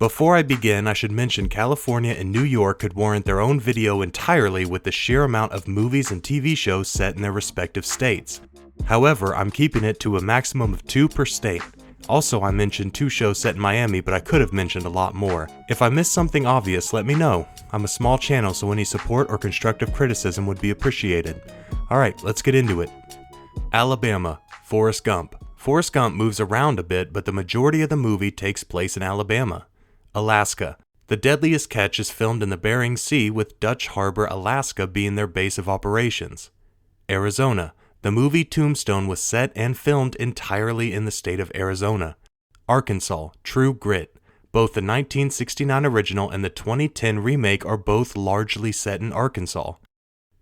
Before I begin, I should mention California and New York could warrant their own video entirely with the sheer amount of movies and TV shows set in their respective states. However, I'm keeping it to a maximum of 2 per state. Also, I mentioned 2 shows set in Miami, but I could have mentioned a lot more. If I missed something obvious, let me know. I'm a small channel, so any support or constructive criticism would be appreciated. Alright, let's get into it. Alabama, Forrest Gump. Forrest Gump moves around a bit, but the majority of the movie takes place in Alabama. Alaska. The Deadliest Catch is filmed in the Bering Sea, with Dutch Harbor, Alaska being their base of operations. Arizona. The movie Tombstone was set and filmed entirely in the state of Arizona. Arkansas. True Grit. Both the 1969 original and the 2010 remake are both largely set in Arkansas.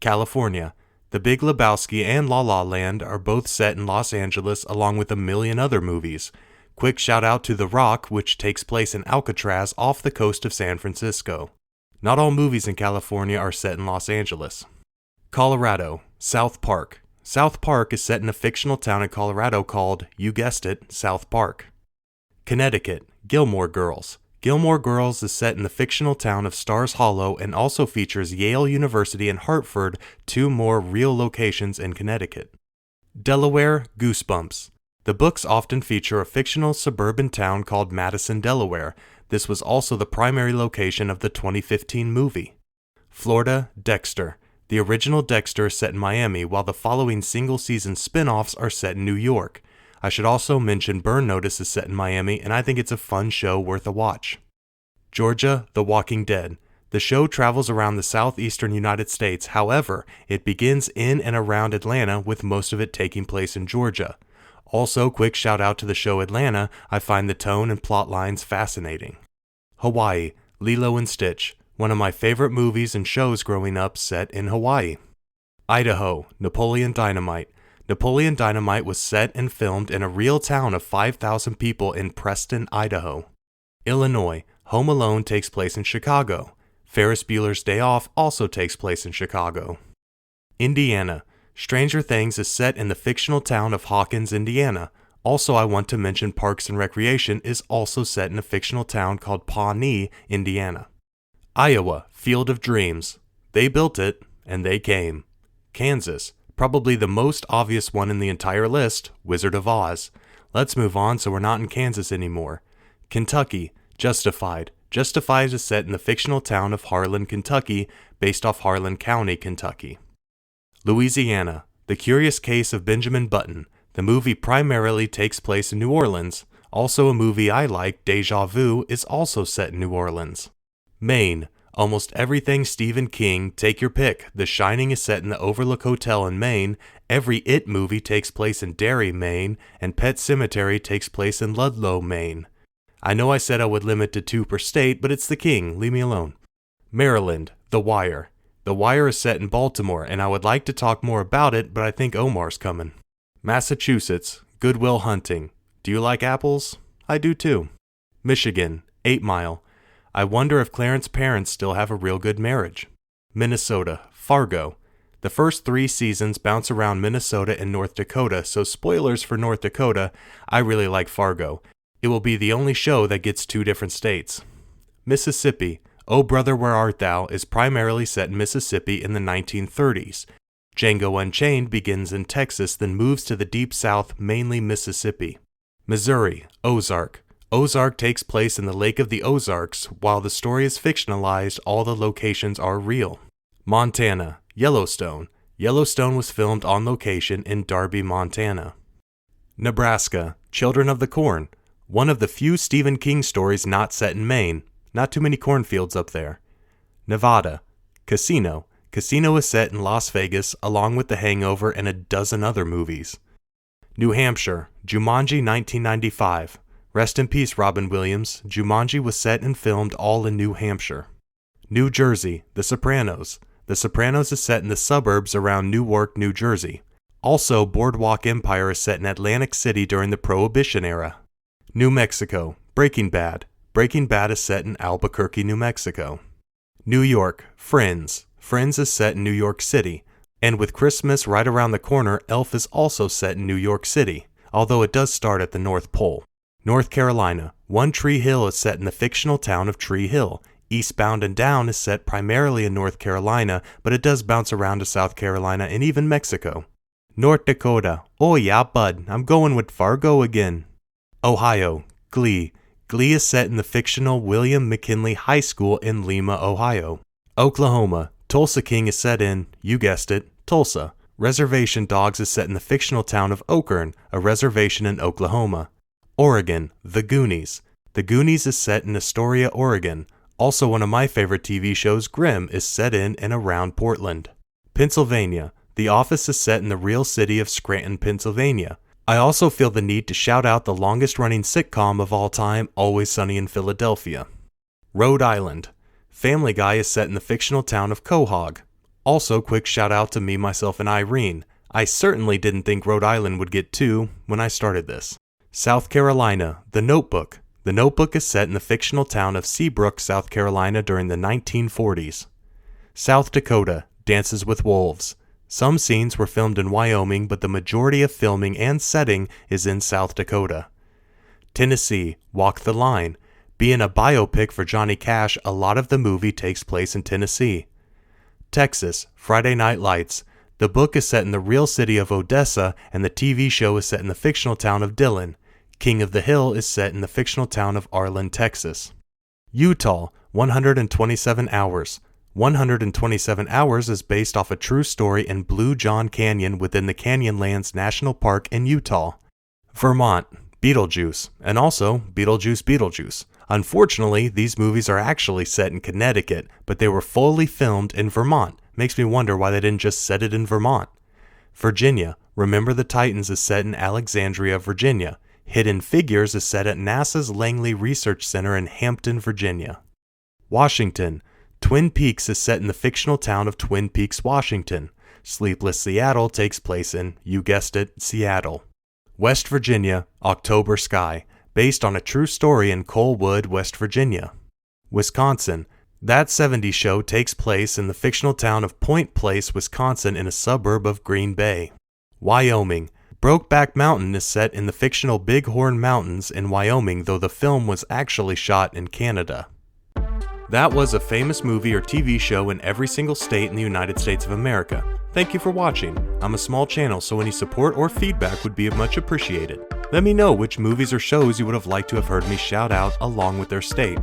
California. The Big Lebowski and La La Land are both set in Los Angeles, along with a million other movies. Quick shout out to The Rock, which takes place in Alcatraz off the coast of San Francisco. Not all movies in California are set in Los Angeles. Colorado. South Park. South Park is set in a fictional town in Colorado called, you guessed it, South Park. Connecticut. Gilmore Girls. Gilmore Girls is set in the fictional town of Stars Hollow and also features Yale University and Hartford, 2 more real locations in Connecticut. Delaware. Goosebumps. The books often feature a fictional suburban town called Madison, Delaware. This was also the primary location of the 2015 movie. Florida. Dexter. The original Dexter is set in Miami, while the following single-season spin-offs are set in New York. I should also mention Burn Notice is set in Miami, and I think it's a fun show worth a watch. Georgia. The Walking Dead. The show travels around the southeastern United States, however, it begins in and around Atlanta, with most of it taking place in Georgia. Also, quick shout out to the show Atlanta, I find the tone and plot lines fascinating. Hawaii. Lilo and Stitch. One of my favorite movies and shows growing up set in Hawaii. Idaho. Napoleon Dynamite. Napoleon Dynamite was set and filmed in a real town of 5,000 people in Preston, Idaho. Illinois. Home Alone takes place in Chicago. Ferris Bueller's Day Off also takes place in Chicago. Indiana. Stranger Things is set in the fictional town of Hawkins, Indiana. Also, I want to mention Parks and Recreation is also set in a fictional town called Pawnee, Indiana. Iowa. Field of Dreams. They built it, and they came. Kansas. Probably the most obvious one in the entire list, Wizard of Oz. Let's move on so we're not in Kansas anymore. Kentucky. Justified. Justified is set in the fictional town of Harlan, Kentucky, based off Harlan County, Kentucky. Louisiana. The Curious Case of Benjamin Button. The movie primarily takes place in New Orleans. Also, a movie I like, Deja Vu, is also set in New Orleans. Maine. Almost everything Stephen King, take your pick. The Shining is set in the Overlook Hotel in Maine. Every It movie takes place in Derry, Maine, and Pet Sematary takes place in Ludlow, Maine. I know I said I would limit to 2 per state, but it's the king, leave me alone. Maryland. The Wire. The Wire is set in Baltimore, and I would like to talk more about it, but I think Omar's coming. Massachusetts. Good Will Hunting. Do you like apples? I do too. Michigan. 8 Mile. I wonder if Clarence's parents still have a real good marriage. Minnesota. Fargo. The first 3 seasons bounce around Minnesota and North Dakota, so spoilers for North Dakota, I really like Fargo. It will be the only show that gets 2 different states. Mississippi. Oh Brother, Where Art Thou is primarily set in Mississippi in the 1930s. Django Unchained begins in Texas, then moves to the Deep South, mainly Mississippi. Missouri. Ozark. Ozark takes place in the Lake of the Ozarks. While the story is fictionalized, all the locations are real. Montana. Yellowstone. Yellowstone was filmed on location in Darby, Montana. Nebraska. Children of the Corn. One of the few Stephen King stories not set in Maine. Not too many cornfields up there. Nevada. Casino. Casino is set in Las Vegas, along with The Hangover and a dozen other movies. New Hampshire. Jumanji 1995. Rest in peace, Robin Williams. Jumanji was set and filmed all in New Hampshire. New Jersey. The Sopranos. The Sopranos is set in the suburbs around Newark, New Jersey. Also, Boardwalk Empire is set in Atlantic City during the Prohibition era. New Mexico. Breaking Bad. Breaking Bad is set in Albuquerque, New Mexico. New York. Friends. Friends is set in New York City. And with Christmas right around the corner, Elf is also set in New York City, although it does start at the North Pole. North Carolina. One Tree Hill is set in the fictional town of Tree Hill. Eastbound and Down is set primarily in North Carolina, but it does bounce around to South Carolina and even Mexico. North Dakota. Oh yeah, bud, I'm going with Fargo again. Ohio. Glee. Glee is set in the fictional William McKinley High School in Lima, Ohio. Oklahoma. Tulsa King is set in, you guessed it, Tulsa. Reservation Dogs is set in the fictional town of Okern, a reservation in Oklahoma. Oregon. The Goonies. The Goonies is set in Astoria, Oregon. Also one of my favorite TV shows, Grimm, is set in and around Portland. Pennsylvania. The Office is set in the real city of Scranton, Pennsylvania. I also feel the need to shout out the longest-running sitcom of all time, Always Sunny in Philadelphia. Rhode Island. Family Guy is set in the fictional town of Quahog. Also, quick shout out to Me, Myself, and Irene. I certainly didn't think Rhode Island would get 2 when I started this. South Carolina. The Notebook. The Notebook is set in the fictional town of Seabrook, South Carolina during the 1940s. South Dakota. Dances with Wolves. Some scenes were filmed in Wyoming, but the majority of filming and setting is in South Dakota. Tennessee. Walk the Line. Being a biopic for Johnny Cash, a lot of the movie takes place in Tennessee. Texas. Friday Night Lights. The book is set in the real city of Odessa, and the TV show is set in the fictional town of Dillon. King of the Hill is set in the fictional town of Arlen, Texas. Utah. 127 Hours. 127 Hours is based off a true story in Blue John Canyon within the Canyonlands National Park in Utah. Vermont. Beetlejuice, and also Beetlejuice. Unfortunately, these movies are actually set in Connecticut, but they were fully filmed in Vermont. Makes me wonder why they didn't just set it in Vermont. Virginia. Remember the Titans is set in Alexandria, Virginia. Hidden Figures is set at NASA's Langley Research Center in Hampton, Virginia. Washington. Twin Peaks is set in the fictional town of Twin Peaks, Washington. Sleepless Seattle takes place in, you guessed it, Seattle. West Virginia. October Sky. Based on a true story in Coalwood, West Virginia. Wisconsin. That 70s Show takes place in the fictional town of Point Place, Wisconsin, in a suburb of Green Bay. Wyoming. Brokeback Mountain is set in the fictional Bighorn Mountains in Wyoming, though the film was actually shot in Canada. That was a famous movie or TV show in every single state in the United States of America. Thank you for watching. I'm a small channel, so any support or feedback would be much appreciated. Let me know which movies or shows you would have liked to have heard me shout out along with their state.